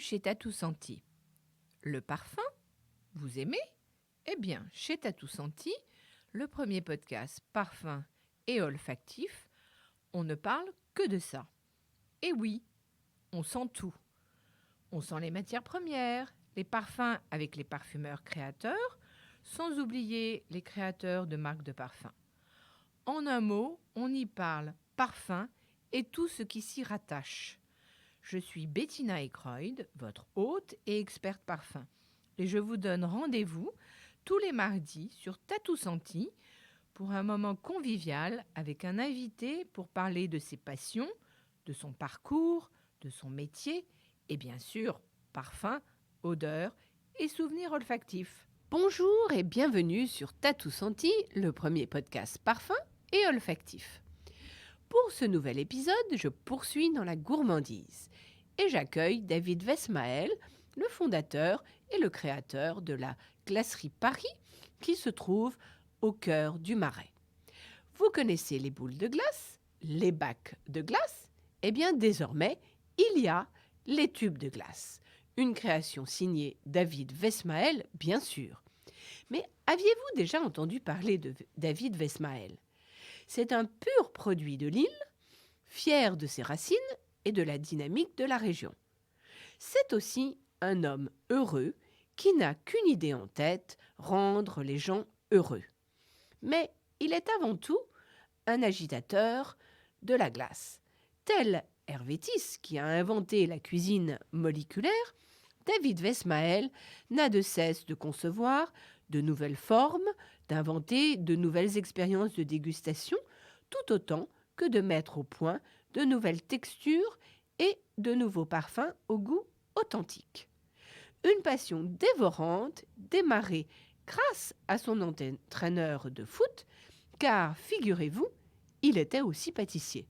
chez Tatou Senti. Le parfum, vous aimez? Eh bien, chez Tatou Senti, le premier podcast parfum et olfactif, on ne parle que de ça. Et oui, on sent tout. On sent les matières premières, les parfums avec les parfumeurs créateurs, sans oublier les créateurs de marques de parfums. En un mot, on y parle parfum et tout ce qui s'y rattache. Je suis Bettina Ekroyd, votre hôte et experte parfum. Et je vous donne rendez-vous tous les mardis sur Tatou Senti pour un moment convivial avec un invité pour parler de ses passions, de son parcours, de son métier et bien sûr, parfum, odeur et souvenirs olfactifs. Bonjour et bienvenue sur Tatou Senti, le premier podcast parfum et olfactif. Pour ce nouvel épisode, je poursuis dans la gourmandise et j'accueille David Westmael, le fondateur et le créateur de la glacerie Paris qui se trouve au cœur du Marais. Vous connaissez les boules de glace, les bacs de glace? Eh bien désormais, il y a les tubes de glace. Une création signée David Westmael, bien sûr. Mais aviez-vous déjà entendu parler de David Westmael? C'est un pur produit de l'île, fier de ses racines et de la dynamique de la région. C'est aussi un homme heureux qui n'a qu'une idée en tête, rendre les gens heureux. Mais il est avant tout un agitateur de la glace. Tel Helvétique qui a inventé la cuisine moléculaire, David Westmael n'a de cesse de concevoir de nouvelles formes, d'inventer de nouvelles expériences de dégustation, tout autant que de mettre au point de nouvelles textures et de nouveaux parfums au goût authentique. Une passion dévorante démarrée grâce à son entraîneur de foot, car figurez-vous, il était aussi pâtissier.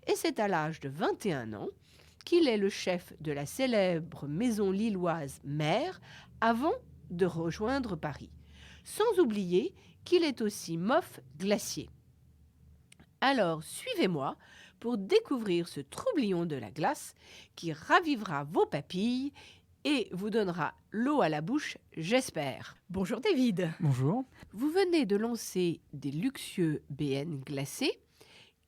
Et c'est à l'âge de 21 ans qu'il est le chef de la célèbre maison lilloise Mère avant de rejoindre Paris. Sans oublier qu'il est aussi mof glacier. Alors suivez-moi pour découvrir ce troublion de la glace qui ravivera vos papilles et vous donnera l'eau à la bouche, j'espère. Bonjour David. Bonjour. Vous venez de lancer des luxueux BN glacés.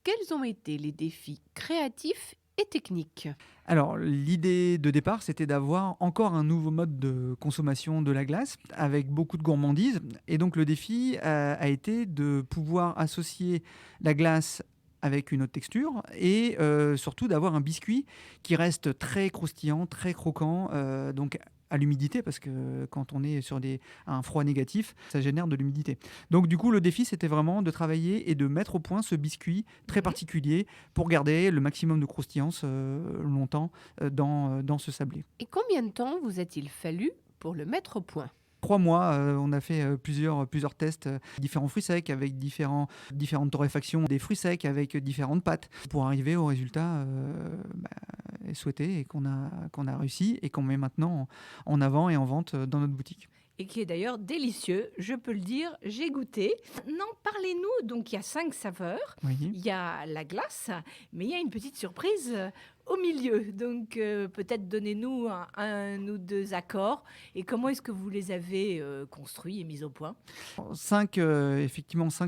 Quels ont été les défis créatifs et techniques? Alors, l'idée de départ, c'était d'avoir encore un nouveau mode de consommation de la glace avec beaucoup de gourmandise. Et donc, le défi a été de pouvoir associer la glace avec une autre texture et surtout d'avoir un biscuit qui reste très croustillant, très croquant, donc à l'humidité, parce que quand on est sur un froid négatif, ça génère de l'humidité. Donc du coup, le défi, c'était vraiment de travailler et de mettre au point ce biscuit très particulier pour garder le maximum de croustillance longtemps dans ce sablé. Et combien de temps vous a-t-il fallu pour le mettre au point? 3 mois, on a fait plusieurs tests, différents fruits secs avec différentes torréfactions des fruits secs avec différentes pâtes pour arriver au résultat souhaité et qu'on a réussi et qu'on met maintenant en avant et en vente dans notre boutique. Et qui est d'ailleurs délicieux, je peux le dire, j'ai goûté. Non, parlez-nous, donc il y a 5 saveurs, Oui. il y a la glace, mais il y a une petite surprise au milieu, donc peut-être donnez-nous un ou deux accords, et comment est-ce que vous les avez construits et mis au point? 5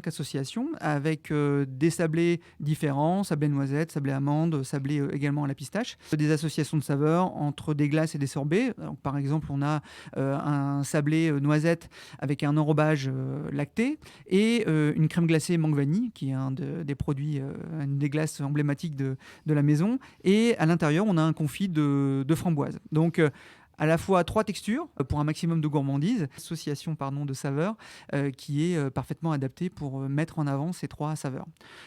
associations avec des sablés différents, sablé noisette, sablé amande, sablé également à la pistache. Des associations de saveurs entre des glaces et des sorbets. Donc, par exemple, on a un sablé noisette avec un enrobage lacté et une crème glacée mangue vanille qui est un des produits, une des glaces emblématiques de la maison. Et à l'intérieur, on a un confit de framboise. Donc, à la fois 3 textures pour un maximum de gourmandise, association de saveurs qui est parfaitement adaptée pour mettre en avant ces 3 saveurs.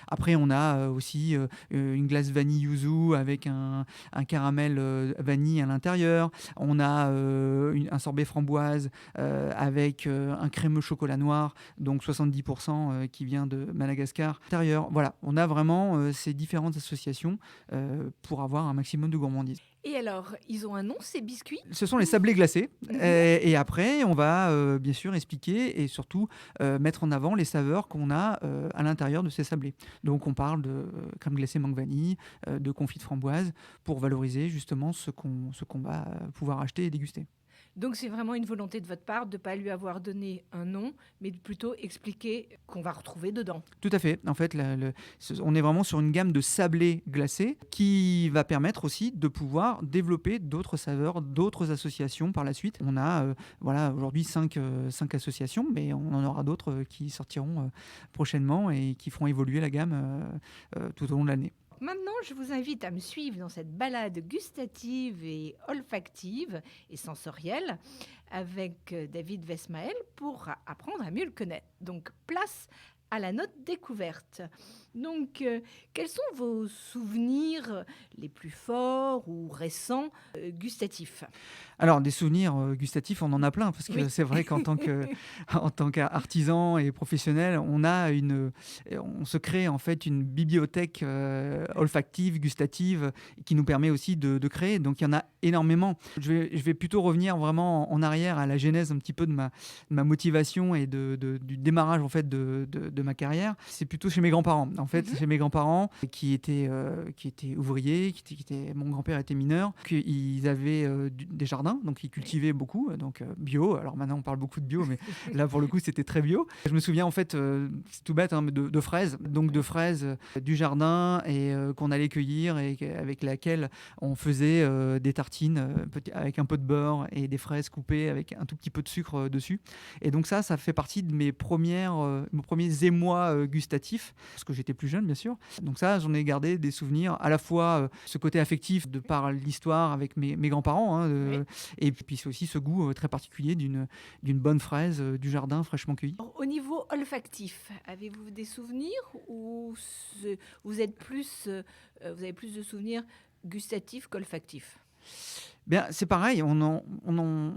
Après, on a aussi une glace vanille yuzu avec un caramel vanille à l'intérieur. On a un sorbet framboise avec un crémeux chocolat noir, donc 70% qui vient de Madagascar. À l'intérieur, voilà, on a vraiment ces différentes associations pour avoir un maximum de gourmandise. Et alors, ils ont un nom, ces biscuits? Ce sont les sablés glacés. Mhm. Et après, on va bien sûr expliquer et surtout mettre en avant les saveurs qu'on a à l'intérieur de ces sablés. Donc on parle de crème glacée mangue vanille, de confit de framboise, pour valoriser justement ce qu'on va pouvoir acheter et déguster. Donc, c'est vraiment une volonté de votre part de ne pas lui avoir donné un nom, mais de plutôt expliquer qu'on va retrouver dedans. Tout à fait. En fait, on est vraiment sur une gamme de sablés glacés qui va permettre aussi de pouvoir développer d'autres saveurs, d'autres associations par la suite. On a voilà, aujourd'hui 5 associations, mais on en aura d'autres qui sortiront prochainement et qui feront évoluer la gamme tout au long de l'année. Maintenant, je vous invite à me suivre dans cette balade gustative et olfactive et sensorielle avec David Vesmael pour apprendre à mieux le connaître. Donc, place à la note découverte. Donc, quels sont vos souvenirs les plus forts ou récents gustatifs? Alors, des souvenirs gustatifs, on en a plein, parce que Oui. c'est vrai qu'en tant qu'artisan et professionnel, on se crée en fait une bibliothèque olfactive, gustative, qui nous permet aussi de créer. Donc, il y en a énormément. Je vais plutôt revenir vraiment en arrière à la genèse un petit peu de ma motivation et du démarrage en fait de ma carrière. C'est plutôt chez mes grands-parents. En fait, chez mes grands-parents qui étaient ouvriers, mon grand-père était mineur, qu'ils avaient des jardins. Donc ils cultivaient beaucoup, donc bio. Alors maintenant on parle beaucoup de bio, mais là pour le coup c'était très bio. Je me souviens en fait, c'est tout bête, hein, de fraises, donc de fraises du jardin et qu'on allait cueillir et avec laquelle on faisait des tartines avec un peu de beurre et des fraises coupées avec un tout petit peu de sucre dessus. Et donc ça fait partie de mes premiers émois gustatifs, parce que j'étais plus jeune bien sûr. Donc ça, j'en ai gardé des souvenirs, à la fois ce côté affectif de par l'histoire avec mes grands-parents, hein, Oui. et puis c'est aussi ce goût très particulier d'une bonne fraise du jardin fraîchement cueillie. Au niveau olfactif, avez-vous des souvenirs ou vous êtes vous avez plus de souvenirs gustatifs qu'olfactifs? Bien, c'est pareil, on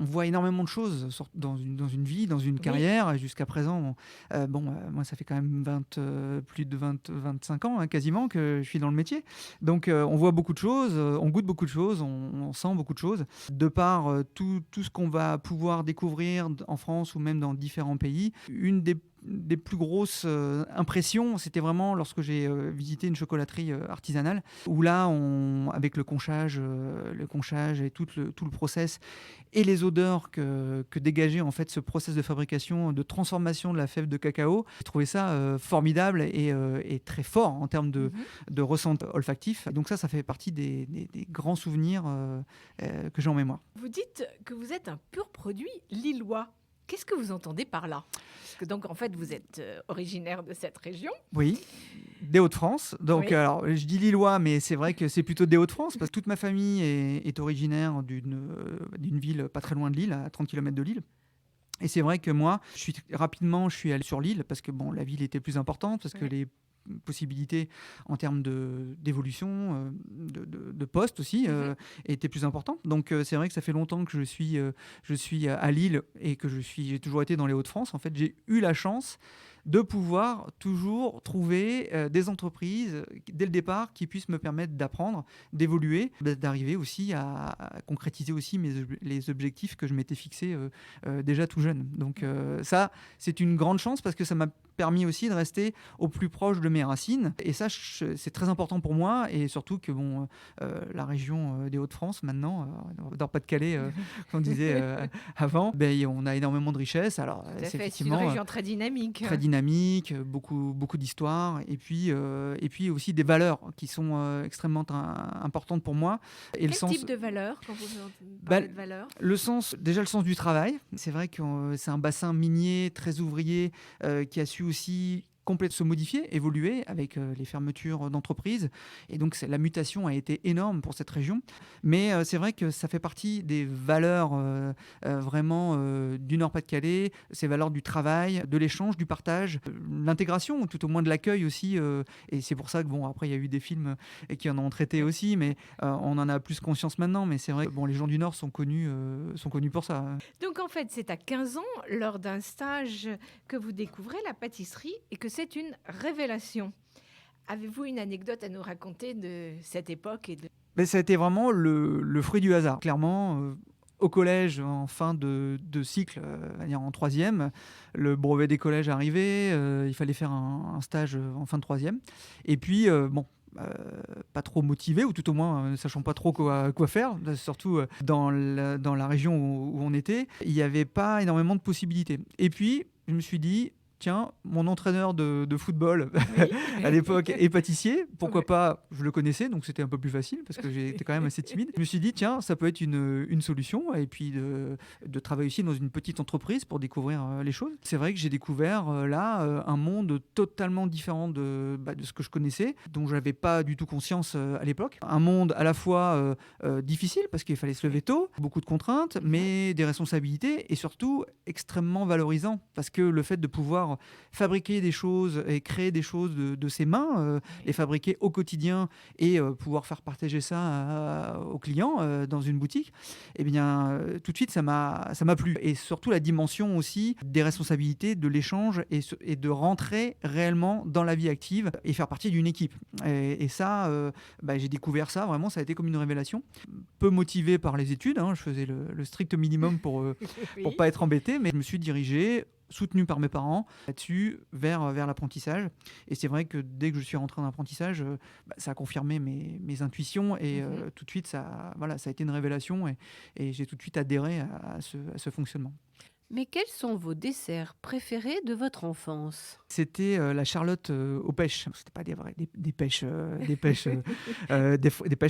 voit énormément de choses dans une vie, dans une carrière. Jusqu'à présent, moi, ça fait quand même plus de 25 ans, hein, quasiment, que je suis dans le métier. Donc, on voit beaucoup de choses, on goûte beaucoup de choses, on sent beaucoup de choses. De par tout ce qu'on va pouvoir découvrir en France ou même dans différents pays, une des plus grosses impressions, c'était vraiment lorsque j'ai visité une chocolaterie artisanale, où là, avec le conchage et tout le process et les odeurs que dégageait en fait ce process de fabrication, de transformation de la fève de cacao, j'ai trouvé ça formidable et très fort en termes de ressenti olfactif. Donc ça fait partie des grands souvenirs que j'ai en mémoire. Vous dites que vous êtes un pur produit lillois. Qu'est-ce que vous entendez par là? Parce que donc, en fait, vous êtes originaire de cette région. Oui, des Hauts-de-France. Donc, Oui. alors, je dis Lillois, mais c'est vrai que c'est plutôt des Hauts-de-France, parce que toute ma famille est originaire d'une ville pas très loin de Lille, à 30 km de Lille. Et c'est vrai que moi, je suis allé sur Lille, parce que bon, la ville était plus importante, parce que les possibilités en termes d'évolution, de poste aussi, étaient plus importantes. Donc c'est vrai que ça fait longtemps que je suis à Lille et que j'ai toujours été dans les Hauts-de-France. En fait, j'ai eu la chance de pouvoir toujours trouver des entreprises dès le départ qui puissent me permettre d'apprendre, d'évoluer, d'arriver aussi à concrétiser aussi les objectifs que je m'étais fixés déjà tout jeune. Donc ça, c'est une grande chance parce que ça m'a permis aussi de rester au plus proche de mes racines. Et ça, c'est très important pour moi. Et surtout que la région des Hauts-de-France, maintenant, dans le Pas-de-Calais, comme on disait avant, on a énormément de richesses. Alors, c'est effectivement une région très dynamique. Très dynamique, beaucoup d'histoires. Et puis aussi des valeurs qui sont extrêmement importantes pour moi. Et Quel type de valeurs quand vous parlez de valeurs? Le sens du travail. C'est vrai que c'est un bassin minier très ouvrier qui a su aussi complètement se modifier, évoluer avec les fermetures d'entreprises. Et donc, la mutation a été énorme pour cette région. Mais c'est vrai que ça fait partie des valeurs vraiment du Nord-Pas-de-Calais, ces valeurs du travail, de l'échange, du partage, l'intégration, tout au moins de l'accueil aussi. Et c'est pour ça que, après, il y a eu des films qui en ont traité aussi, mais on en a plus conscience maintenant. Mais c'est vrai que les gens du Nord sont connus pour ça. Donc, en fait, c'est à 15 ans, lors d'un stage, que vous découvrez la pâtisserie et que c'est une révélation. Avez-vous une anecdote à nous raconter de cette époque et de Mais ça a été vraiment le fruit du hasard. Clairement, au collège, en fin de cycle, on va dire en troisième, le brevet des collèges arrivait, il fallait faire un stage en fin de troisième. Et puis, pas trop motivé, ou tout au moins ne sachant pas trop quoi faire, surtout dans la région où on était, il n'y avait pas énormément de possibilités. Et puis, je me suis dit, tiens, mon entraîneur de football Oui. à l'époque est pâtissier, pourquoi Ouais. pas, je le connaissais, donc c'était un peu plus facile parce que j'étais quand même assez timide. Je me suis dit, tiens, ça peut être une solution, et puis de travailler aussi dans une petite entreprise pour découvrir les choses. C'est vrai que j'ai découvert là un monde totalement différent de ce que je connaissais, dont je n'avais pas du tout conscience à l'époque. Un monde à la fois difficile parce qu'il fallait se lever tôt, beaucoup de contraintes, mais des responsabilités, et surtout extrêmement valorisant parce que le fait de pouvoir fabriquer des choses et créer des choses de ses mains, les fabriquer au quotidien et pouvoir faire partager ça aux clients dans une boutique, eh bien, tout de suite, ça m'a plu. Et surtout la dimension aussi des responsabilités, de l'échange et de rentrer réellement dans la vie active et faire partie d'une équipe. Et ça, j'ai découvert ça, vraiment, ça a été comme une révélation. Peu motivé par les études, hein, je faisais le strict minimum pour Oui. pas être embêté, mais je me suis dirigé, soutenu par mes parents là-dessus, vers l'apprentissage. Et c'est vrai que dès que je suis rentré en apprentissage, ça a confirmé mes intuitions, et tout de suite, ça a été une révélation, et j'ai tout de suite adhéré à ce fonctionnement. Mais quels sont vos desserts préférés de votre enfance? C'était la charlotte aux pêches. C'était pas des pêches, des pêches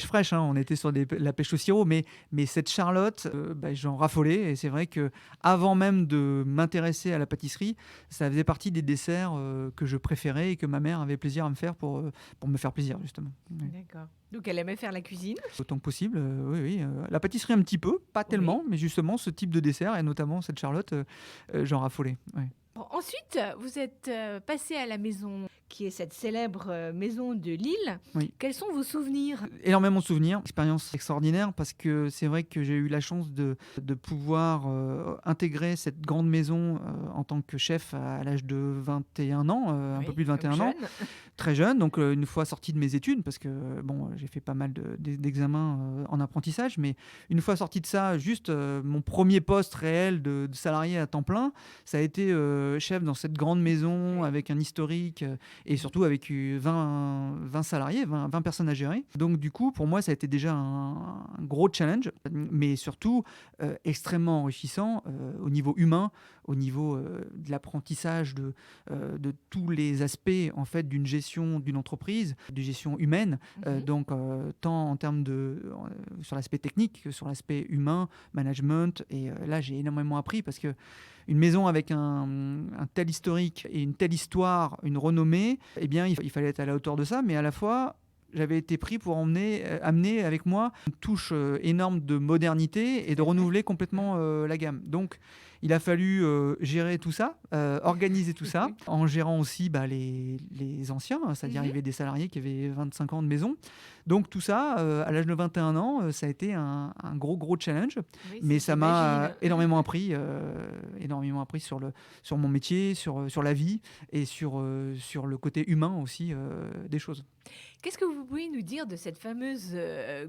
fraîches, hein. On était sur la pêche au sirop, mais cette charlotte, j'en raffolais. Et c'est vrai que avant même de m'intéresser à la pâtisserie, ça faisait partie des desserts que je préférais et que ma mère avait plaisir à me faire pour me faire plaisir, justement. Ouais. D'accord. Donc elle aimait faire la cuisine. Autant que possible, oui, oui. La pâtisserie un petit peu, pas tellement, mais justement ce type de dessert, et notamment cette charlotte, j'en raffolais. Ouais. Bon, ensuite, vous êtes passé à la maison qui est cette célèbre maison de Lille. Oui. Quels sont vos souvenirs? Énormément de souvenirs, expérience extraordinaire, parce que c'est vrai que j'ai eu la chance de pouvoir intégrer cette grande maison en tant que chef à l'âge de 21 ans, un Oui, peu plus de 21 donc ans, jeune. très jeune, donc une fois sorti de mes études, parce que j'ai fait pas mal d'examens en apprentissage, mais une fois sorti de ça, juste mon premier poste réel de salarié à temps plein, ça a été chef dans cette grande maison avec un historique, et surtout avec 20 salariés, 20 personnes à gérer. Donc du coup, pour moi, ça a été déjà un gros challenge, mais surtout extrêmement enrichissant au niveau humain, au niveau de l'apprentissage de tous les aspects en fait d'une gestion d'une entreprise, de gestion humaine, donc tant en termes sur l'aspect technique que sur l'aspect humain, management. Et là, j'ai énormément appris parce que une maison avec un tel historique et une telle histoire, une renommée, eh bien, il fallait être à la hauteur de ça, mais à la fois, j'avais été pris pour amener avec moi une touche énorme de modernité et de renouveler complètement la gamme. Donc, il a fallu gérer tout ça, organiser tout ça, en gérant aussi les anciens, c'est-à-dire il y avait des salariés qui avaient 25 ans de maison. Donc tout ça, à l'âge de 21 ans, ça a été un gros challenge, Oui, mais ça m'a j'imagine. énormément appris sur mon métier, sur la vie, et sur le côté humain aussi des choses. Qu'est-ce que vous pouvez nous dire de cette fameuse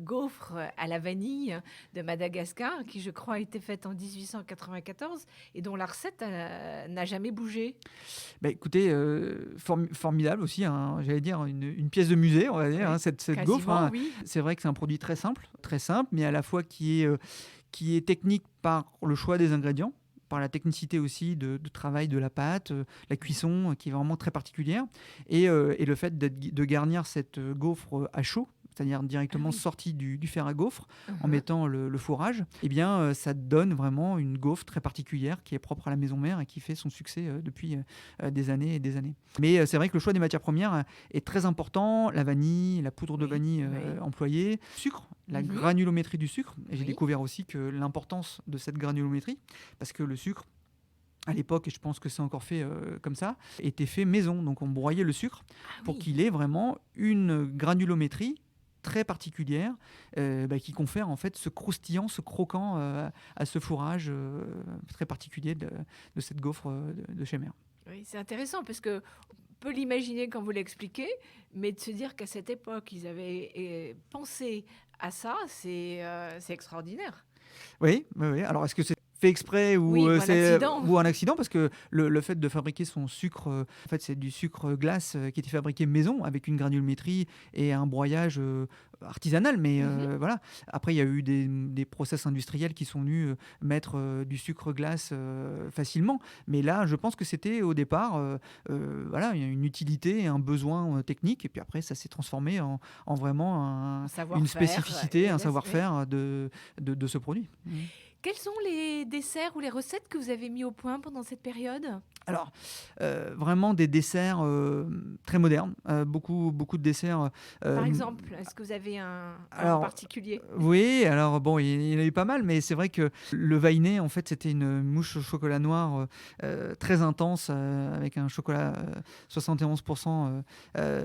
gaufre à la vanille de Madagascar, qui je crois a été faite en 1894 et dont la recette n'a jamais bougé? Écoutez, formidable aussi, hein, j'allais dire une pièce de musée, on va dire, Oui, hein, cette quasiment, gaufre, hein. oui. C'est vrai que c'est un produit très simple, mais à la fois qui est technique par le choix des ingrédients, par la technicité aussi de travail de la pâte, la cuisson qui est vraiment très particulière, et le fait de garnir cette gaufre à chaud, c'est-à-dire directement Ah oui. sortie du fer à gaufre, en Mhm. mettant le fourrage, eh bien, ça donne vraiment une gaufre très particulière qui est propre à la maison mère et qui fait son succès depuis des années et des années. Mais c'est vrai que le choix des matières premières est très important. La vanille, la poudre de Oui, vanille oui. employée, sucre, la Mhm. granulométrie du sucre. Et j'ai Oui. découvert aussi que l'importance de cette granulométrie, parce que le sucre, à l'époque, et je pense que c'est encore fait comme ça, était fait maison. Donc on broyait le sucre Ah pour oui. qu'il ait vraiment une granulométrie très particulière qui confère en fait ce croustillant, ce croquant à ce fourrage très particulier de cette gaufre de chez mère. Oui, c'est intéressant parce que peut l'imaginer quand vous l'expliquez, mais de se dire qu'à cette époque, ils avaient pensé à ça, c'est extraordinaire. Oui, oui, oui. Alors, est-ce que c'est fait exprès ou Oui, ou un c'est accident. ou un accident parce que le fait de fabriquer son sucre, en fait, c'est du sucre glace qui était fabriqué maison avec une granulométrie et un broyage artisanal. Mais voilà. Après, il y a eu des process industriels qui sont venus mettre du sucre glace facilement. Mais là, je pense que c'était au départ, voilà, il y a une utilité, un besoin technique, et puis après, ça s'est transformé en vraiment une spécificité, un savoir-faire de ce produit. Quels sont les desserts ou les recettes que vous avez mis au point pendant cette période? Alors, vraiment des desserts très modernes, beaucoup de desserts. Par exemple, est-ce que vous avez un en alors, particulier? Oui, alors bon, il y en a eu pas mal, mais c'est vrai que le Vainé, en fait, c'était une mouche au chocolat noir très intense avec un chocolat 71%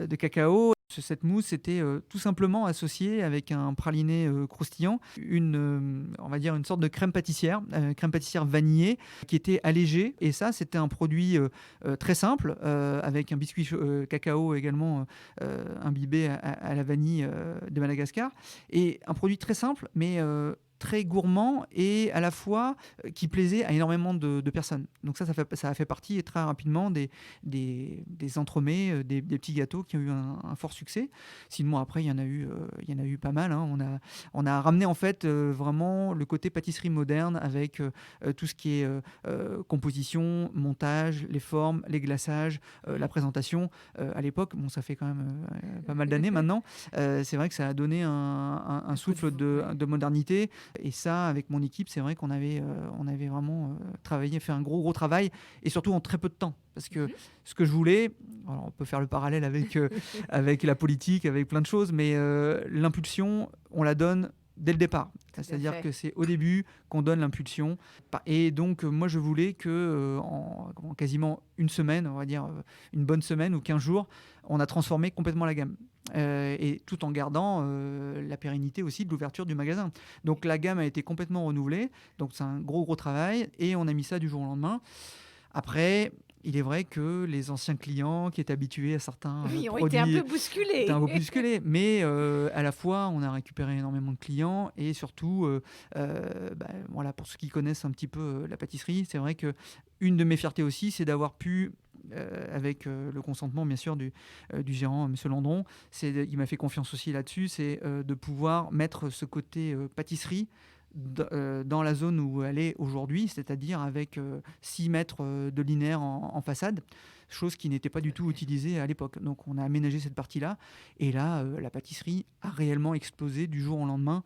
de cacao. Cette mousse était tout simplement associée avec un praliné croustillant, on va dire une sorte de crème pâtissière vanillée qui était allégée. Et ça, c'était un produit très simple avec un biscuit cacao également imbibé à la vanille de Madagascar. Et un produit très simple, mais très gourmand et à la fois qui plaisait à énormément de personnes. Donc ça a fait partie très rapidement des entremets, des petits gâteaux qui ont eu un fort succès. Sinon après il y en a eu pas mal. Hein. On a ramené en fait vraiment le côté pâtisserie moderne avec tout ce qui est composition, montage, les formes, les glaçages, la présentation. À l'époque, bon ça fait quand même pas mal d'années maintenant. C'est vrai que ça a donné un souffle de modernité. Et ça, avec mon équipe, c'est vrai qu'on avait vraiment travaillé, fait un gros travail, et surtout en très peu de temps. Parce que ce que je voulais, alors on peut faire le parallèle avec, avec la politique, avec plein de choses, mais l'impulsion, on la donne dès le départ. C'est-à-dire que c'est au début qu'on donne l'impulsion. Et donc, moi, je voulais que en quasiment une semaine, on va dire une bonne semaine ou 15 jours, on a transformé complètement la gamme. Et tout en gardant la pérennité aussi de l'ouverture du magasin. Donc, la gamme a été complètement renouvelée. Donc, c'est un gros travail. Et on a mis ça du jour au lendemain. Après, il est vrai que les anciens clients qui étaient habitués à certains Oui, ont produits été un peu bousculés. étaient un peu bousculés. Mais à la fois, on a récupéré énormément de clients. Et surtout, voilà, pour ceux qui connaissent un petit peu la pâtisserie, c'est vrai que une de mes fiertés aussi, c'est d'avoir pu avec le consentement bien sûr du gérant, M. Landron, il m'a fait confiance aussi là-dessus, c'est de pouvoir mettre ce côté pâtisserie dans la zone où elle est aujourd'hui, c'est-à-dire avec 6 mètres de linéaire en façade, chose qui n'était pas du tout utilisée à l'époque. Donc on a aménagé cette partie-là, et là, la pâtisserie a réellement explosé du jour au lendemain,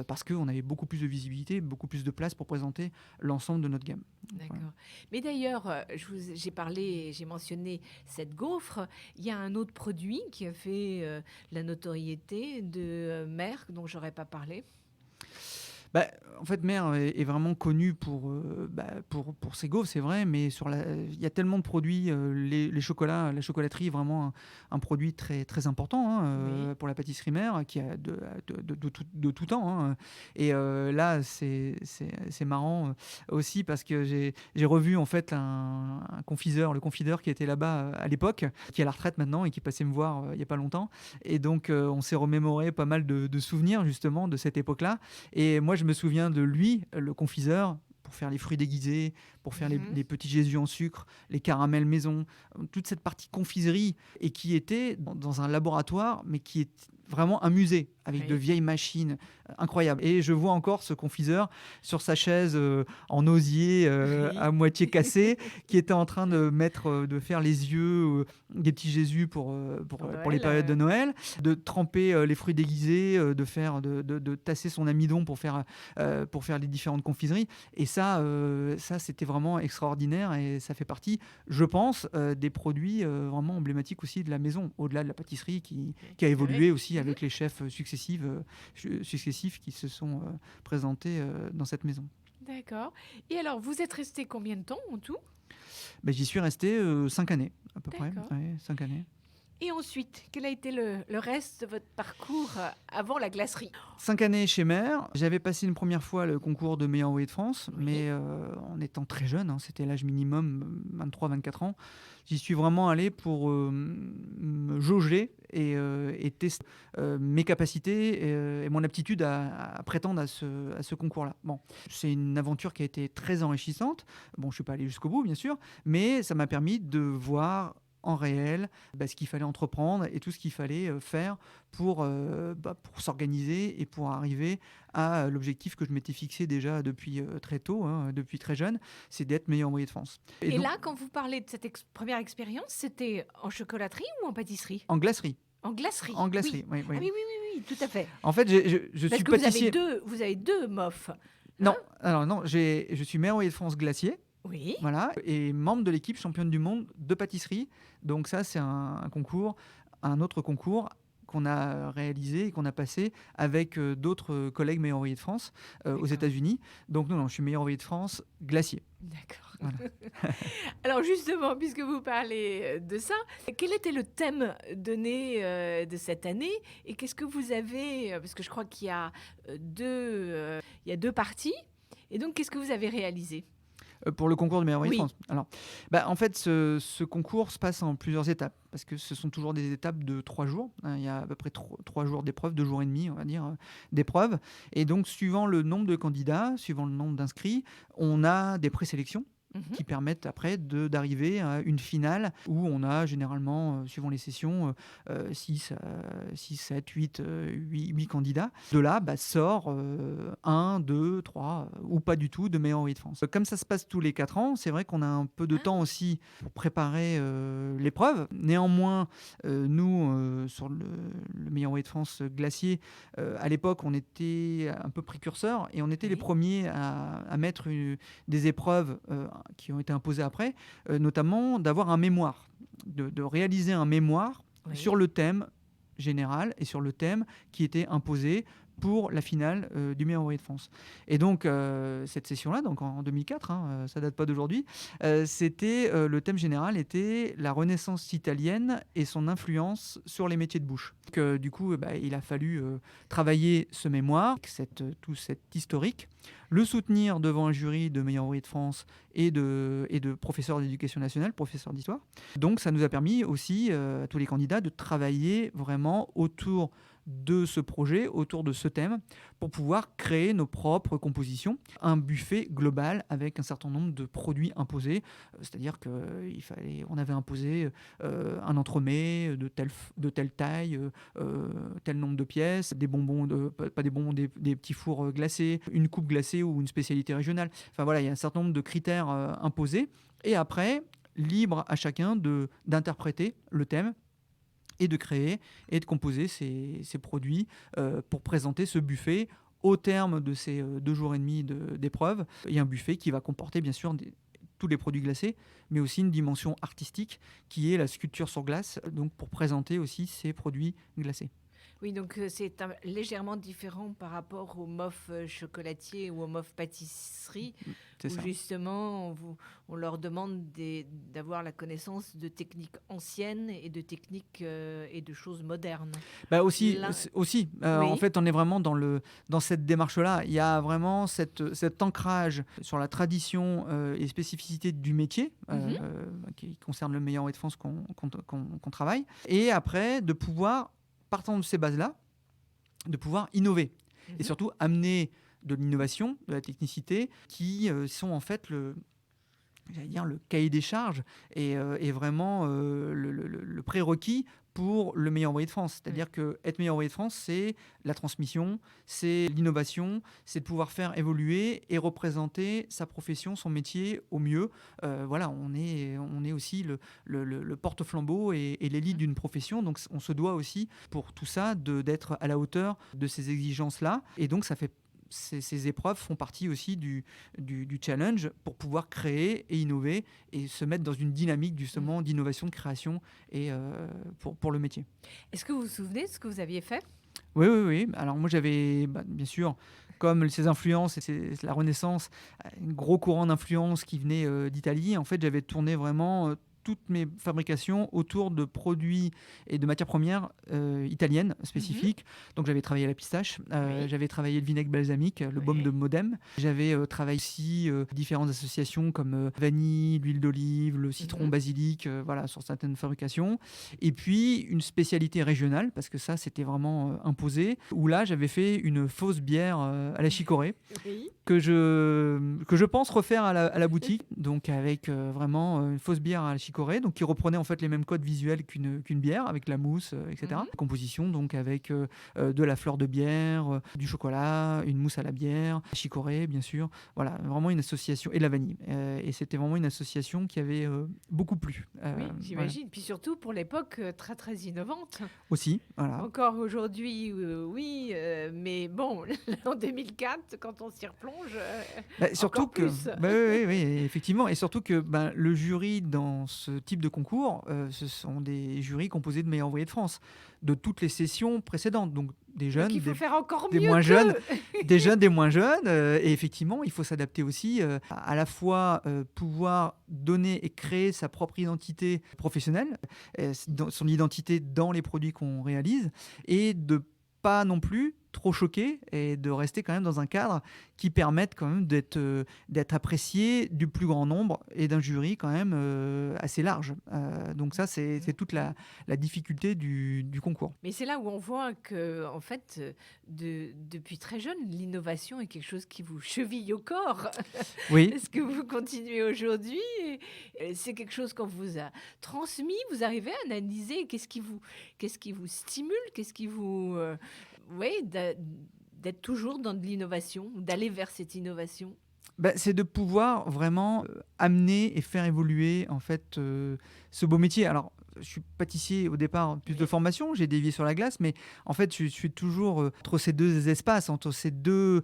parce qu'on avait beaucoup plus de visibilité, beaucoup plus de place pour présenter l'ensemble de notre gamme. D'accord. Voilà. Mais d'ailleurs, j'ai mentionné cette gaufre. Il y a un autre produit qui a fait la notoriété de Merck, dont j'aurais pas parlé. Bah, en fait, Mère est vraiment connue pour ses gaufres, c'est vrai, mais il y a tellement de produits. Les chocolats, la chocolaterie est vraiment un produit très important hein, Oui. pour la pâtisserie Mère, qui a de tout temps. Hein. Et là, c'est marrant aussi parce que j'ai revu en fait un confiseur, le confideur qui était là-bas à l'époque, qui est à la retraite maintenant et qui passait me voir il n'y a pas longtemps. Et donc, on s'est remémoré pas mal de souvenirs justement de cette époque-là. Et moi, je me souviens de lui, le confiseur, pour faire les fruits déguisés, pour faire les petits Jésus en sucre, les caramels maison, toute cette partie confiserie, et qui était dans un laboratoire, mais qui est vraiment un musée, avec de vieilles machines incroyables. Et je vois encore ce confiseur sur sa chaise en osier à moitié cassée, qui était en train de faire les yeux des petits Jésus pour les périodes de Noël, de tremper les fruits déguisés, de tasser son amidon pour faire les différentes confiseries. Et ça c'était vraiment extraordinaire, et ça fait partie, je pense, des produits vraiment emblématiques aussi de la maison, au-delà de la pâtisserie qui a évolué aussi avec les chefs successifs qui se sont présentés dans cette maison. D'accord. Et alors, vous êtes resté combien de temps en tout? J'y suis resté 5 années à peu près. D'accord. Ouais, 5 années. Et ensuite, quel a été le reste de votre parcours avant la glacerie? 5 années chez Mère. J'avais passé une première fois le concours de meilleur ouvrier de France, Oui. mais en étant très jeune, c'était l'âge minimum, 23-24 ans. J'y suis vraiment allé pour me jauger et tester mes capacités et mon aptitude à prétendre à ce concours-là. Bon, c'est une aventure qui a été très enrichissante. Bon, je ne suis pas allé jusqu'au bout, bien sûr, mais ça m'a permis de voir en réel ce qu'il fallait entreprendre et tout ce qu'il fallait faire pour s'organiser et pour arriver à l'objectif que je m'étais fixé déjà depuis très tôt, depuis très jeune, c'est d'être meilleur ouvrier de France. Et donc, là, quand vous parlez de cette première expérience, c'était en chocolaterie ou en pâtisserie? en glacerie. En glacerie. En glacerie, oui. Ah oui, tout à fait. En fait, je Parce suis que pâtissier. vous avez deux MOF. Non, alors non, je suis meilleur ouvrier de France glacier. Oui. Voilà, et membre de l'équipe championne du monde de pâtisserie. Donc ça, c'est un concours, un autre concours qu'on a réalisé et qu'on a passé avec d'autres collègues meilleurs ouvriers de France aux États-Unis. Donc non, je suis meilleur ouvrier de France glacier. D'accord. Voilà. Alors justement, puisque vous parlez de ça, quel était le thème donné de cette année et qu'est-ce que vous avez, parce que je crois qu'il y a deux parties, et donc qu'est-ce que vous avez réalisé? Pour le concours de meilleur ouvrier Oui. de France. Alors, en fait, ce concours se passe en plusieurs étapes, parce que ce sont toujours des étapes de 3 jours. Il y a à peu près 3 jours d'épreuve, 2 jours et demi, on va dire, d'épreuve. Et donc, suivant le nombre de candidats, suivant le nombre d'inscrits, on a des présélections qui permettent après d'arriver à une finale où on a généralement, suivant les sessions, 6, 7, 8 candidats. De là, sort 1, 2, 3 ou pas du tout de meilleur ouvrier de France. Comme ça se passe tous les 4 ans, c'est vrai qu'on a un peu de temps aussi pour préparer l'épreuve. Néanmoins, nous, sur le meilleur ouvrier de France glacier, à l'époque, on était un peu précurseurs et on était les premiers à mettre des épreuves qui ont été imposées après, notamment d'avoir un mémoire, de réaliser un mémoire sur le thème général et sur le thème qui était imposé pour la finale du meilleur ouvrier de France. Et donc, cette session-là, donc en 2004, ça date pas d'aujourd'hui, le thème général était la Renaissance italienne et son influence sur les métiers de bouche. Donc, du coup, il a fallu travailler ce mémoire, tout cet historique, le soutenir devant un jury de meilleur ouvrier de France et de professeurs d'éducation nationale, professeurs d'histoire. Donc, ça nous a permis aussi, à tous les candidats, de travailler vraiment autour de ce projet, autour de ce thème, pour pouvoir créer nos propres compositions. Un buffet global avec un certain nombre de produits imposés, c'est-à-dire qu'on avait imposé un entremets de telle taille, tel nombre de pièces, des bonbons, pas des bonbons, des petits fours glacés, une coupe glacée ou une spécialité régionale. Enfin voilà, il y a un certain nombre de critères imposés. Et après, libre à chacun d'interpréter le thème et de créer et de composer ces produits pour présenter ce buffet au terme de ces 2 jours et demi d'épreuve. Il y a un buffet qui va comporter bien sûr tous les produits glacés, mais aussi une dimension artistique qui est la sculpture sur glace, donc pour présenter aussi ces produits glacés. Oui, donc c'est légèrement différent par rapport au MOF chocolatier ou au MOF pâtisserie, où ça. Justement on leur demande d'avoir la connaissance de techniques anciennes et de techniques et de choses modernes. Aussi, oui. En fait, on est vraiment dans cette démarche-là. Il y a vraiment cet ancrage sur la tradition et spécificité du métier qui concerne le meilleur ouvrier de France qu'on travaille. Et après, de pouvoir, partant de ces bases-là, de pouvoir innover et surtout amener de l'innovation, de la technicité qui sont en fait le cahier des charges et vraiment le prérequis pour le meilleur ouvrier de France. C'est-à-dire qu'être meilleur ouvrier de France, c'est la transmission, c'est l'innovation, c'est de pouvoir faire évoluer et représenter sa profession, son métier au mieux. On est aussi le porte-flambeau et l'élite d'une profession. Donc, on se doit aussi, pour tout ça, d'être à la hauteur de ces exigences-là. Et donc, ça fait ces épreuves font partie aussi du challenge pour pouvoir créer et innover et se mettre dans une dynamique justement d'innovation, de création et pour le métier. Est-ce que vous vous souvenez de ce que vous aviez fait ? Oui. Alors moi j'avais bien sûr, comme ces influences et la Renaissance, un gros courant d'influence qui venait d'Italie. En fait, j'avais tourné vraiment toutes mes fabrications autour de produits et de matières premières italiennes spécifiques. Donc j'avais travaillé la pistache, j'avais travaillé le vinaigre balsamique, le baume de Modène. J'avais travaillé aussi différentes associations comme vanille, l'huile d'olive, le citron, basilic, voilà, sur certaines fabrications. Et puis une spécialité régionale, parce que ça c'était vraiment imposé, où là j'avais fait une fausse bière à la chicorée que je pense refaire à la boutique, donc avec vraiment une fausse bière à la chicorée, donc qui reprenait en fait les mêmes codes visuels qu'une bière, avec la mousse, etc. Composition donc avec de la fleur de bière, du chocolat, une mousse à la bière, la chicorée bien sûr, voilà, vraiment une association, et la vanille. Et c'était vraiment une association qui avait beaucoup plu. Oui, j'imagine. Puis surtout pour l'époque, très très innovante. Aussi, voilà. Encore aujourd'hui, oui, mais bon, en 2004, quand on s'y replonge, surtout encore que, plus. Oui, effectivement, et surtout que le jury dans ce type de concours, ce sont des jurys composés de meilleurs ouvriers de France, de toutes les sessions précédentes, donc des jeunes, donc il faut faire encore des mieux moins qu'eux. jeunes, des jeunes, des moins jeunes, et effectivement, il faut s'adapter aussi à la fois pouvoir donner et créer sa propre identité professionnelle, son identité dans les produits qu'on réalise, et de pas non plus trop choqué et de rester quand même dans un cadre qui permette quand même d'être apprécié du plus grand nombre et d'un jury quand même assez large. Donc ça, c'est toute la difficulté du concours. Mais c'est là où on voit que, en fait, depuis très jeune, l'innovation est quelque chose qui vous cheville au corps. Oui. Est-ce que vous continuez aujourd'hui? C'est quelque chose qu'on vous a transmis. Vous arrivez à analyser qu'est-ce qui vous stimule, qu'est-ce qui vous... d'être toujours dans de l'innovation, d'aller vers cette innovation. C'est de pouvoir vraiment amener et faire évoluer en fait ce beau métier. Alors, je suis pâtissier au départ, plus de formation, j'ai dévié sur la glace, mais en fait, je suis toujours entre ces deux espaces, entre ces deux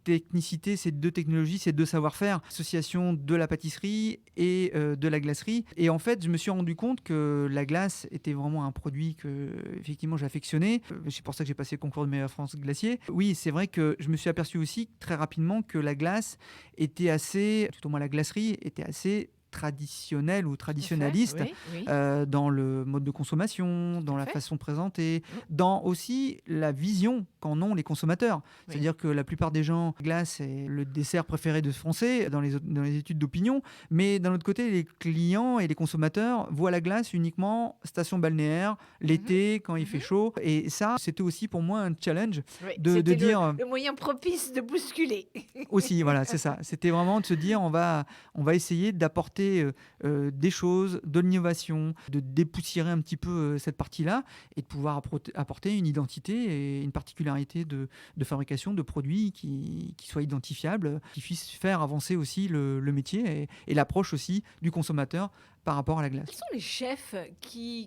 technicités, ces deux technologies, ces deux savoir-faire, association de la pâtisserie et de la glacerie. Et en fait, je me suis rendu compte que la glace était vraiment un produit que, effectivement, j'affectionnais. C'est pour ça que j'ai passé le concours de meilleur France glacier. Oui, c'est vrai que je me suis aperçu aussi très rapidement que la glace était assez, tout au moins la glacerie, était assez traditionnel ou traditionnaliste dans le mode de consommation, dans la façon de présenter, dans aussi la vision qu'en ont les consommateurs. C'est-à-dire que la plupart des gens, la glace est le dessert préféré de Français dans les études d'opinion, mais d'un autre côté, les clients et les consommateurs voient la glace uniquement station balnéaire, l'été, quand il fait chaud. Et ça, c'était aussi pour moi un challenge de dire... Le moyen propice de bousculer. Aussi, voilà, c'est ça. C'était vraiment de se dire, on va essayer d'apporter des choses, de l'innovation, de dépoussiérer un petit peu cette partie-là et de pouvoir apporter une identité et une particularité de fabrication de produits qui soient identifiables, qui puissent faire avancer aussi le métier et l'approche aussi du consommateur par rapport à la glace. Quels sont les chefs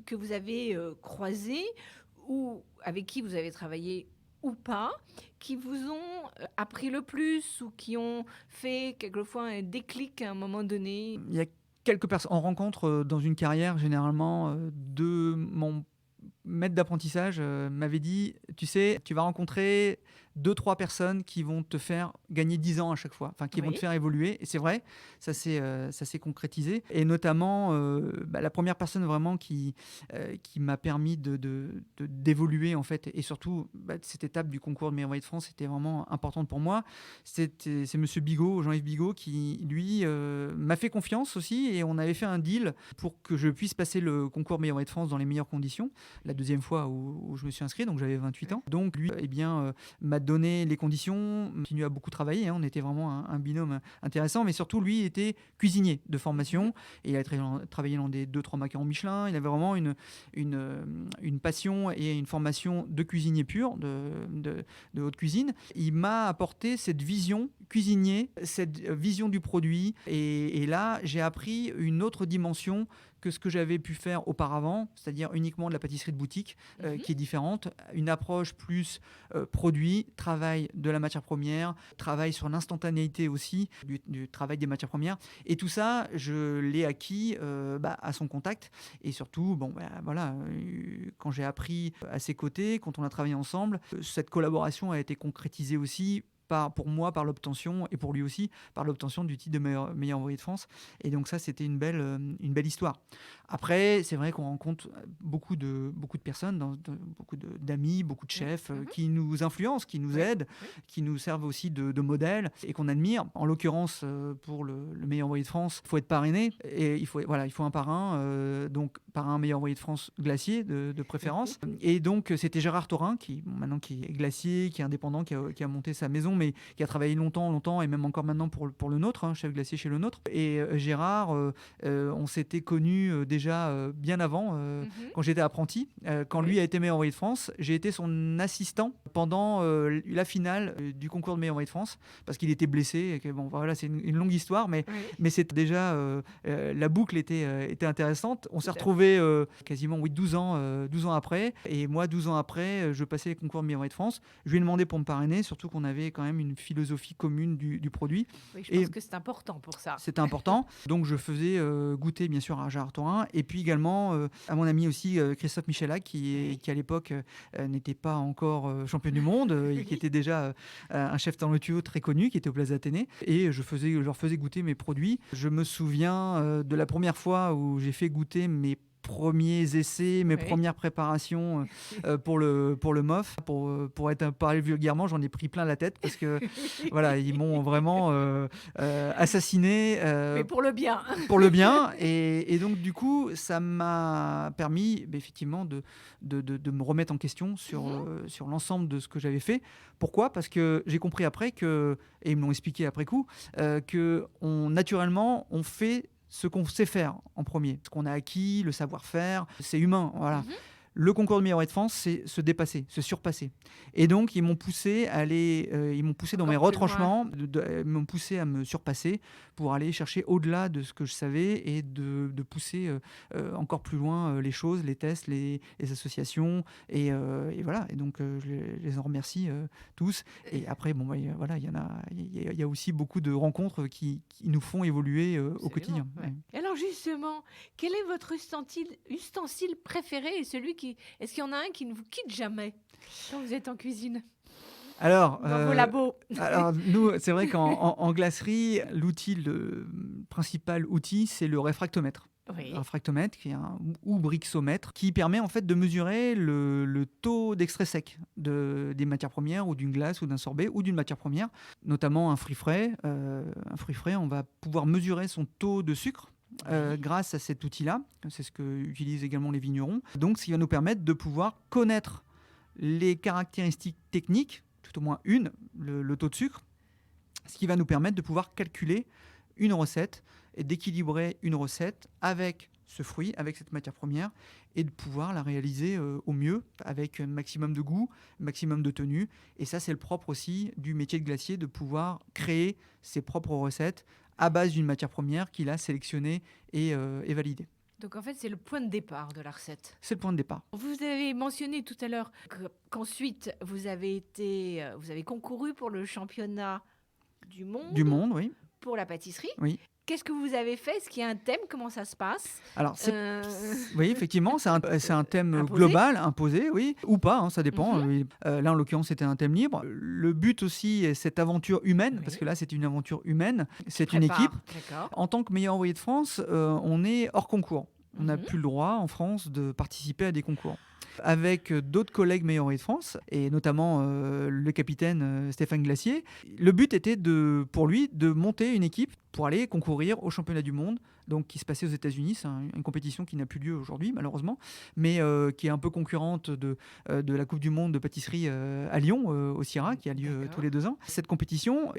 que vous avez croisés ou avec qui vous avez travaillé ou pas, qui vous ont appris le plus ou qui ont fait quelquefois un déclic à un moment donné? Il y a quelques personnes. On rencontre dans une carrière généralement mon maître d'apprentissage m'avait dit, tu sais, tu vas rencontrer 2-3 personnes qui vont te faire gagner 10 ans à chaque fois, enfin qui vont te faire évoluer. Et c'est vrai, ça s'est concrétisé. Et notamment, la première personne vraiment qui m'a permis d'évoluer en fait, et surtout cette étape du concours de meilleur ouvrier de France était vraiment importante pour moi. C'est Monsieur Bigot, Jean-Yves Bigot, qui lui m'a fait confiance aussi, et on avait fait un deal pour que je puisse passer le concours meilleur ouvrier de France dans les meilleures conditions. La deuxième fois où je me suis inscrit, donc j'avais 28 ans. Donc lui, m'a donné les conditions, continue à beaucoup travailler, hein, on était vraiment un binôme intéressant, mais surtout lui était cuisinier de formation, et il a travaillé dans des 2-3 macarons Michelin, il avait vraiment une passion et une formation de cuisinier pur, de haute cuisine. Il m'a apporté cette vision cuisinier, cette vision du produit, et là j'ai appris une autre dimension que ce que j'avais pu faire auparavant, c'est-à-dire uniquement de la pâtisserie de boutique, qui est différente, une approche plus produit, travail de la matière première, travail sur l'instantanéité aussi du travail des matières premières, et tout ça, je l'ai acquis à son contact, et surtout, quand j'ai appris à ses côtés, quand on a travaillé ensemble, cette collaboration a été concrétisée aussi pour moi par l'obtention, et pour lui aussi par l'obtention du titre de meilleur ouvrier de France. Et donc ça, c'était une belle histoire. Après, c'est vrai qu'on rencontre beaucoup de personnes, beaucoup d'amis, beaucoup de chefs qui nous influencent, qui nous aident, qui nous servent aussi de modèles et qu'on admire. En l'occurrence, pour le meilleur ouvrier de France, il faut être parrainé et il faut un parrain, donc parrain meilleur ouvrier de France glacier de préférence. Et donc c'était Gérard Thorin maintenant qui est glacier, qui est indépendant, qui a monté sa maison, mais qui a travaillé longtemps et même encore maintenant pour le nôtre, chef glacier chez le nôtre. Et Gérard, on s'était connus déjà bien avant, quand j'étais apprenti. Quand lui a été meilleur ouvrier de France, j'ai été son assistant pendant la finale du concours de meilleur ouvrier de France, parce qu'il était blessé. Et que, voilà, c'est une longue histoire, mais c'était déjà la boucle était intéressante. On s'est retrouvés quasiment 12 ans après, et moi 12 ans après, je passais les concours de meilleur ouvrier de France. Je lui ai demandé pour me parrainer, surtout qu'on avait quand même une philosophie commune du produit. Oui, je pense que c'est important pour ça. C'était important. Donc je faisais goûter bien sûr à Gérard Thorin, et puis également à mon ami aussi Christophe Michelac, qui à l'époque n'était pas encore champion du monde, qui était déjà un chef dans le tuyau très connu, qui était au Place Athénée, et je leur faisais goûter mes produits. Je me souviens de la première fois où j'ai fait goûter mes premiers essais, mes premières préparations pour le MOF. Pour parler vulgairement, j'en ai pris plein la tête parce que voilà, ils m'ont vraiment assassiné. Mais pour le bien. Pour le bien. Et donc, du coup, ça m'a permis effectivement de me remettre en question sur l'ensemble de ce que j'avais fait. Pourquoi ? Parce que j'ai compris après et ils me l'ont expliqué après coup, que naturellement, on fait ce qu'on sait faire en premier, ce qu'on a acquis, le savoir-faire, c'est humain, voilà. Le concours de meilleur ouvrier de France, c'est se dépasser, se surpasser. Et donc, ils m'ont poussé dans mes retranchements, ils m'ont poussé à me surpasser pour aller chercher au-delà de ce que je savais et de pousser encore plus loin les choses, les tests, les associations. Et voilà. Et donc, je les en remercie tous. Et après, voilà, il y a aussi beaucoup de rencontres qui nous font évoluer au quotidien. Ouais. Alors justement, quel est votre ustensile préféré et est-ce qu'il y en a un qui ne vous quitte jamais quand vous êtes en cuisine ? Alors, dans vos labos. Alors, nous, c'est vrai qu'en glacerie, le principal outil, c'est le réfractomètre. Oui. Un réfractomètre ou brixomètre qui permet en fait de mesurer le taux d'extrait sec des matières premières ou d'une glace ou d'un sorbet ou d'une matière première, notamment un fruit frais. Un fruit frais, on va pouvoir mesurer son taux de sucre grâce à cet outil-là. C'est ce que utilisent également les vignerons. Donc, ce qui va nous permettre de pouvoir connaître les caractéristiques techniques, tout au moins le taux de sucre, ce qui va nous permettre de pouvoir calculer une recette et d'équilibrer une recette avec ce fruit, avec cette matière première, et de pouvoir la réaliser au mieux, avec un maximum de goût, un maximum de tenue. Et ça, c'est le propre aussi du métier de glacier, de pouvoir créer ses propres recettes à base d'une matière première qu'il a sélectionnée et validée. Donc en fait, c'est le point de départ de la recette. C'est le point de départ. Vous avez mentionné tout à l'heure qu'ensuite, vous avez concouru pour le championnat du monde. Du monde, oui. Pour la pâtisserie. Oui. Qu'est-ce que vous avez fait ? Est-ce qu'il y a un thème ? Comment ça se passe ? Alors, oui, effectivement, c'est un thème imposé. Global, imposé, oui, ou pas, ça dépend. Là, en l'occurrence, c'était un thème libre. Le but aussi est cette aventure humaine, parce que là, c'est une aventure humaine, c'est une équipe. D'accord. En tant que meilleur ouvrier de France, on est hors concours. On n'a plus le droit, en France, de participer à des concours. Avec d'autres collègues meilleurs ouvriers de France, et notamment le capitaine Stéphane Glacier. Le but était pour lui de monter une équipe pour aller concourir au championnat du monde, donc qui se passait aux États-Unis. C'est une compétition qui n'a plus lieu aujourd'hui, malheureusement, mais qui est un peu concurrente de la Coupe du monde de pâtisserie à Lyon, au CIRA, qui a lieu tous les 2 ans. Cette compétition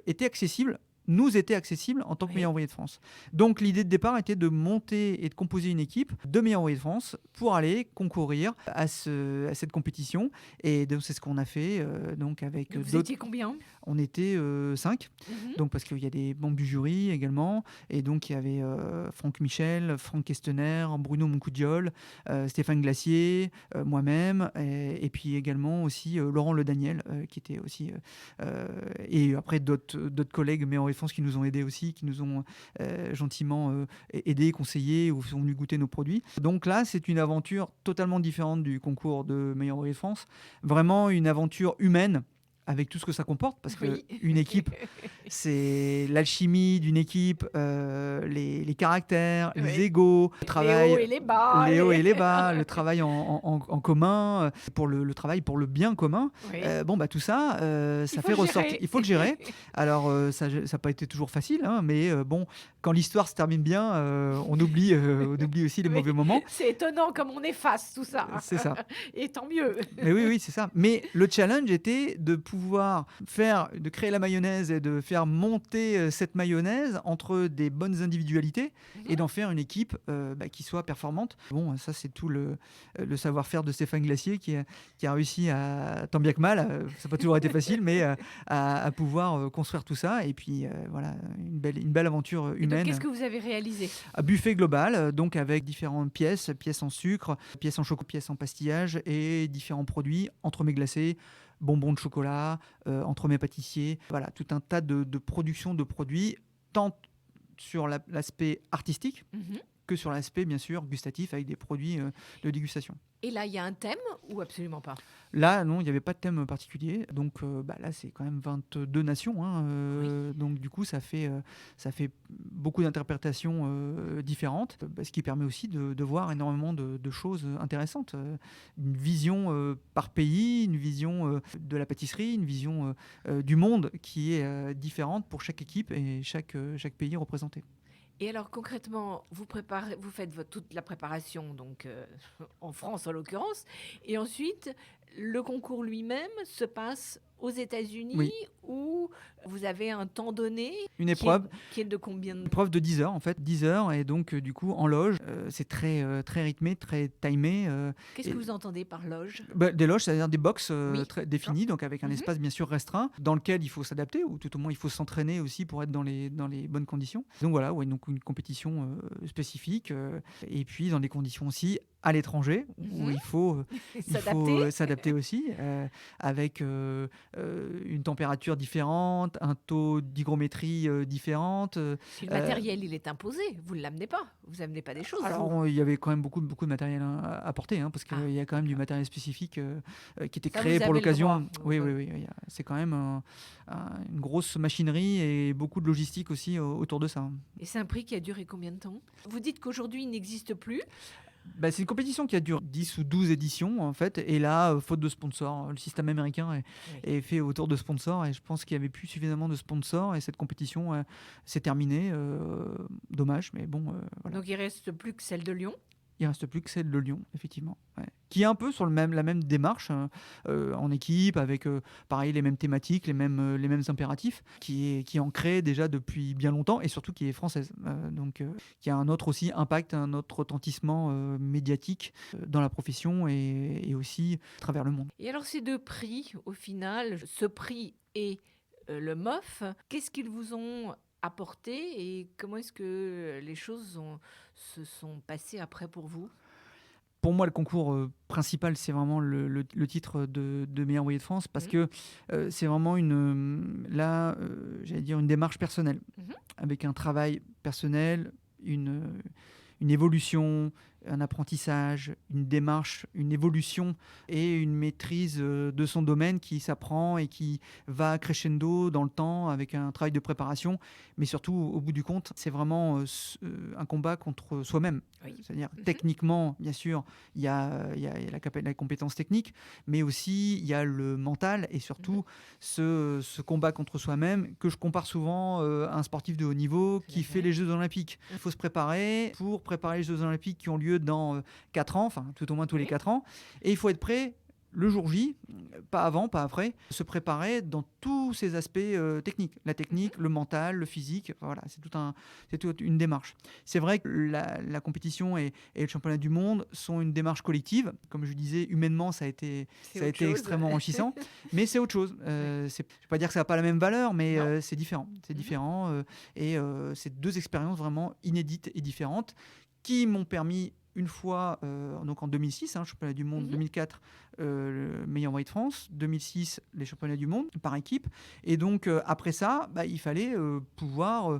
nous était accessible en tant que meilleur ouvrier de France. Donc l'idée de départ était de monter et de composer une équipe de meilleurs ouvriers de France pour aller concourir à cette compétition. Et donc c'est ce qu'on a fait. Donc avec vous étiez combien ? On était 5, donc parce qu'il y a des membres du jury également, et donc il y avait Franck Michel, Franck Kestener, Bruno Moncoudiol, Stéphane Glacier, moi-même, et puis également aussi Laurent Le Daniel, qui était aussi, et après d'autres collègues meilleurs ouvriers de France qui nous ont aidés aussi, qui nous ont gentiment aidés, conseillés, ou sont venus goûter nos produits. Donc là, c'est une aventure totalement différente du concours de meilleurs ouvriers de France, vraiment une aventure humaine, avec tout ce que ça comporte, parce Oui. qu'une équipe, c'est l'alchimie d'une équipe, les caractères, Oui. les égos, le travail, Les hauts et les bas. les hauts et les bas, le travail en commun, pour le travail pour le bien commun. Oui. Tout ça, ça faut fait le ressortir. gérer. Il faut le gérer. Alors, ça n'a pas été toujours facile, hein, mais quand l'histoire se termine bien, on oublie aussi les Oui. mauvais moments. C'est étonnant comme on efface tout ça. C'est ça. Et tant mieux. Mais oui, c'est ça. Mais le challenge était de pouvoir de créer la mayonnaise et de faire monter cette mayonnaise entre des bonnes individualités et d'en faire une équipe qui soit performante. Bon, ça, c'est tout le savoir-faire de Stéphane Glacier qui a réussi tant bien que mal, ça n'a pas toujours été facile, mais à pouvoir construire tout ça. Et puis, voilà, une belle aventure Et donc, humaine. qu'est-ce que vous avez réalisé? Un buffet global, donc avec différentes pièces en sucre, pièces en chocolat, pièces en pastillage et différents produits, entremets glacés, bonbons de chocolat, entremets pâtissiers. Voilà, tout un tas de production de produits, tant sur l'aspect artistique Mhm. que sur l'aspect, bien sûr, gustatif, avec des produits de dégustation. Et là, il y a un thème ou absolument pas? Là, non, il n'y avait pas de thème particulier. Donc là, c'est quand même 22 nations. Hein, Donc du coup, ça fait beaucoup d'interprétations différentes, ce qui permet aussi de voir énormément de choses intéressantes. Une vision par pays, une vision de la pâtisserie, une vision du monde qui est différente pour chaque équipe et chaque pays représenté. Et alors concrètement, vous faites toute la préparation, donc en France en l'occurrence, et ensuite le concours lui-même se passe aux États-Unis, Oui. où vous avez un temps donné. Une épreuve. Qui est de combien de... Une épreuve de 10 heures en fait, 10 heures et donc du coup en loge, c'est très rythmé, très timé. Qu'est-ce que vous entendez par loge? Des loges, c'est-à-dire des box Oui. très définies, donc avec un espace bien sûr restreint, dans lequel il faut s'adapter, ou tout au moins il faut s'entraîner aussi pour être dans les bonnes conditions. Donc voilà, donc une compétition spécifique, et puis dans des conditions aussi à l'étranger, où il faut s'adapter aussi, avec une température différente, un taux d'hygrométrie différente. Si le matériel, il est imposé, vous ne l'amenez pas. Vous n'amenez pas des choses. Alors, il y avait quand même beaucoup de matériel à porter, hein, parce qu'il y a quand même du matériel spécifique qui était créé pour l'occasion. Oui, c'est quand même une grosse machinerie et beaucoup de logistique aussi autour de ça. Et c'est un prix qui a duré combien de temps? Vous dites qu'aujourd'hui, il n'existe plus. C'est une compétition qui a duré 10 ou 12 éditions en fait, et là, faute de sponsors, le système américain est fait autour de sponsors, et je pense qu'il n'y avait plus suffisamment de sponsors, et cette compétition s'est terminée. Dommage, mais bon, voilà. Donc il ne reste plus que celle de Lyon. Il ne reste plus que celle de Lyon, effectivement. Ouais. Qui est un peu sur la même démarche, en équipe, avec pareil les mêmes thématiques, les mêmes impératifs, qui est ancrée déjà depuis bien longtemps, et surtout qui est française. Donc qui a un autre aussi impact, un autre retentissement médiatique dans la profession et aussi à travers le monde. Et alors ces deux prix, au final, ce prix et le MOF, qu'est-ce qu'ils vous ont apporté et comment est-ce que les choses se sont passées après pour vous? Pour moi, le concours principal, c'est vraiment le titre de meilleur envoyé de France, parce que c'est vraiment j'allais dire une démarche personnelle, avec un travail personnel, une évolution, un apprentissage, une démarche, une évolution et une maîtrise de son domaine qui s'apprend et qui va crescendo dans le temps avec un travail de préparation. Mais surtout, au bout du compte, c'est vraiment un combat contre soi-même. Oui. C'est-à-dire, techniquement, bien sûr, il y a la compétence technique, mais aussi il y a le mental et surtout ce combat contre soi-même que je compare souvent à un sportif de haut niveau qui fait les Jeux Olympiques. Il faut se préparer pour préparer les Jeux Olympiques qui ont lieu dans 4 ans, enfin tout au moins tous les 4 ans, et il faut être prêt le jour J, pas avant, pas après, se préparer dans tous ces aspects techniques, la technique, le mental, le physique, voilà, c'est toute une démarche. C'est vrai que la compétition et le championnat du monde sont une démarche collective, comme je disais, humainement ça a été extrêmement enrichissant, mais c'est autre chose. Je ne vais pas dire que ça n'a pas la même valeur, mais c'est différent, et c'est deux expériences vraiment inédites et différentes qui m'ont permis une fois, donc en 2006, championnat du monde, 2004, le meilleur envoyé de France, 2006, les championnats du monde par équipe. Et donc, après ça, il fallait pouvoir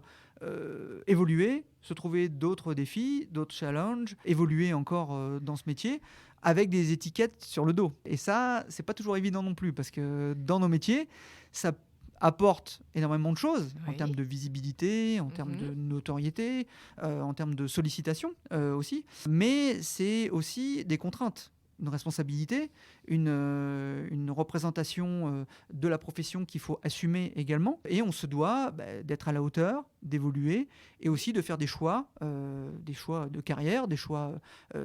évoluer, se trouver d'autres défis, d'autres challenges, évoluer encore dans ce métier avec des étiquettes sur le dos. Et ça, c'est pas toujours évident non plus, parce que dans nos métiers, ça apporte énormément de choses en Oui. termes de visibilité, en termes de notoriété, en termes de sollicitation aussi. Mais c'est aussi des contraintes, une responsabilité, une représentation de la profession qu'il faut assumer également. Et on se doit d'être à la hauteur, d'évoluer et aussi de faire des choix de carrière, des choix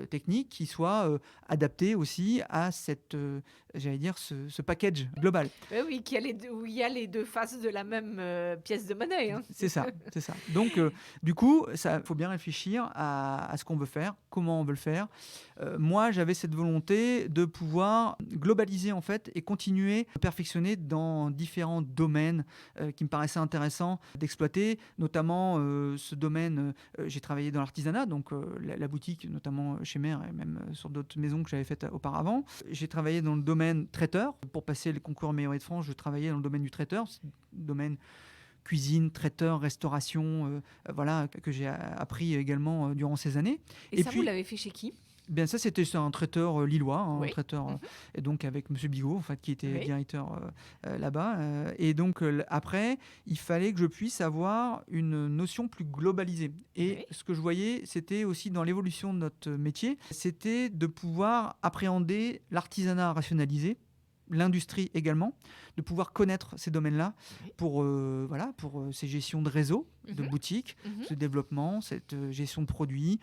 techniques qui soient adaptés aussi à ce package global. Oui, où il y a les deux faces de la même pièce de monnaie. Hein. C'est ça, c'est ça. Donc, du coup, il faut bien réfléchir à ce qu'on veut faire, comment on veut le faire. Moi, j'avais cette volonté de pouvoir globaliser en fait et continuer à perfectionner dans différents domaines qui me paraissaient intéressants d'exploiter, notamment ce domaine. J'ai travaillé dans l'artisanat, donc la boutique, notamment chez Mère et même sur d'autres maisons que j'avais faites auparavant. J'ai travaillé dans le domaine traiteur. Pour passer le concours meilleur de France, je travaillais dans le domaine du traiteur, c'est le domaine cuisine, traiteur, restauration, voilà, que j'ai appris également durant ces années. Et ça, vous l'avez fait chez qui ? Bien, ça, c'était un traiteur lillois, Oui. un traiteur, et donc avec M. Bigot, en fait, qui était Oui. directeur là-bas. Et donc, après, il fallait que je puisse avoir une notion plus globalisée. Et Oui. ce que je voyais, c'était aussi dans l'évolution de notre métier, c'était de pouvoir appréhender l'artisanat rationalisé, l'industrie également, de pouvoir connaître ces domaines-là Oui. pour ces gestions de réseau, de boutiques, ce développement, cette gestion de produits,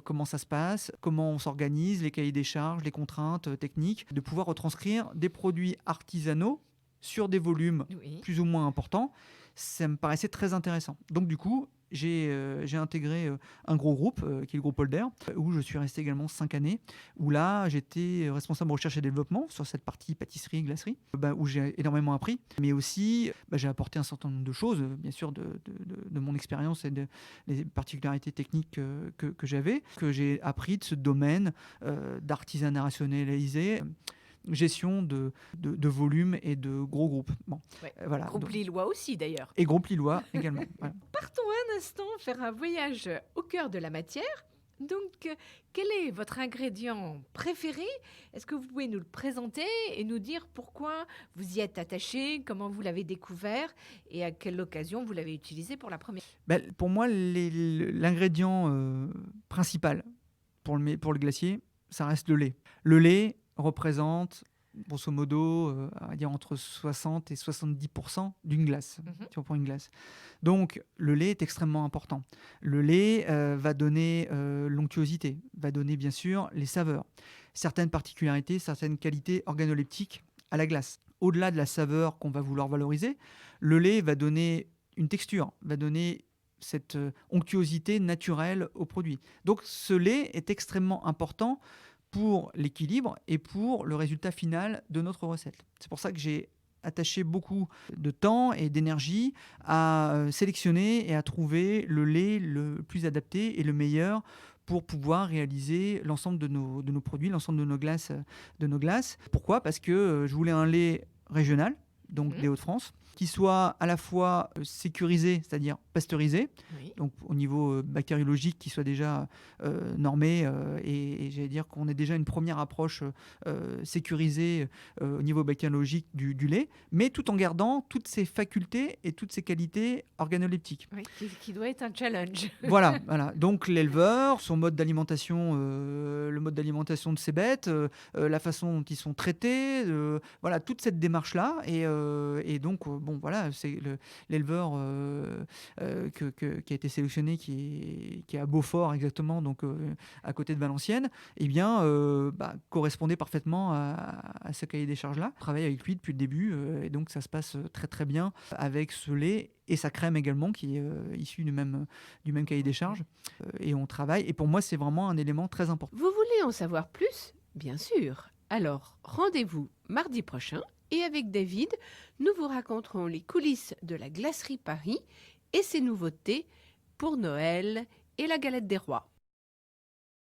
comment ça se passe, comment on s'organise, les cahiers des charges, les contraintes techniques, de pouvoir retranscrire des produits artisanaux sur des volumes Oui. plus ou moins importants. Ça me paraissait très intéressant. Donc du coup, j'ai intégré un gros groupe, qui est le groupe Holder, où je suis resté également 5 années, où là, j'étais responsable de recherche et développement sur cette partie pâtisserie et glacerie, où j'ai énormément appris, mais aussi j'ai apporté un certain nombre de choses, bien sûr, de mon expérience et des particularités techniques que j'avais, que j'ai appris de ce domaine d'artisanat rationalisé, gestion de volume et de gros groupes. Bon, Ouais. voilà. Groupe lillois aussi, d'ailleurs. Et groupe lillois également. Voilà. Partons un instant faire un voyage au cœur de la matière. Donc, quel est votre ingrédient préféré ? Est-ce que vous pouvez nous le présenter et nous dire pourquoi vous y êtes attaché, comment vous l'avez découvert et à quelle occasion vous l'avez utilisé pour la première fois ? Pour moi, l'ingrédient principal pour le glacier, ça reste le lait. Le lait représente, grosso modo, on va dire entre 60 et 70% d'une glace, si on prend une glace. Donc, le lait est extrêmement important. Le lait va donner l'onctuosité, va donner bien sûr les saveurs, certaines particularités, certaines qualités organoleptiques à la glace. Au-delà de la saveur qu'on va vouloir valoriser, le lait va donner une texture, va donner cette onctuosité naturelle au produit. Donc, ce lait est extrêmement important pour l'équilibre et pour le résultat final de notre recette. C'est pour ça que j'ai attaché beaucoup de temps et d'énergie à sélectionner et à trouver le lait le plus adapté et le meilleur pour pouvoir réaliser l'ensemble de nos produits, l'ensemble de nos glaces. Pourquoi ? Parce que je voulais un lait régional, donc des Hauts-de-France, qui soit à la fois sécurisé, c'est-à-dire pasteurisé, donc au niveau bactériologique, qui soit déjà normé, et j'allais dire qu'on ait déjà une première approche sécurisée au niveau bactériologique du lait, mais tout en gardant toutes ses facultés et toutes ses qualités organoleptiques. Oui, qui doit être un challenge. Voilà. Donc l'éleveur, son mode d'alimentation, le mode d'alimentation de ses bêtes, la façon dont ils sont traités, voilà, toute cette démarche-là, et donc voilà, c'est l'éleveur qui a été sélectionné, qui est à Beaufort exactement, donc à côté de Valenciennes, correspondait parfaitement à ce cahier des charges-là. Je travaille avec lui depuis le début, et donc ça se passe très très bien avec ce lait et sa crème également, qui est issue du même cahier des charges, et on travaille, et pour moi c'est vraiment un élément très important. Vous voulez en savoir plus ? Bien sûr. Alors, rendez-vous mardi prochain et avec David, nous vous raconterons les coulisses de la glacerie Paris et ses nouveautés pour Noël et la galette des rois.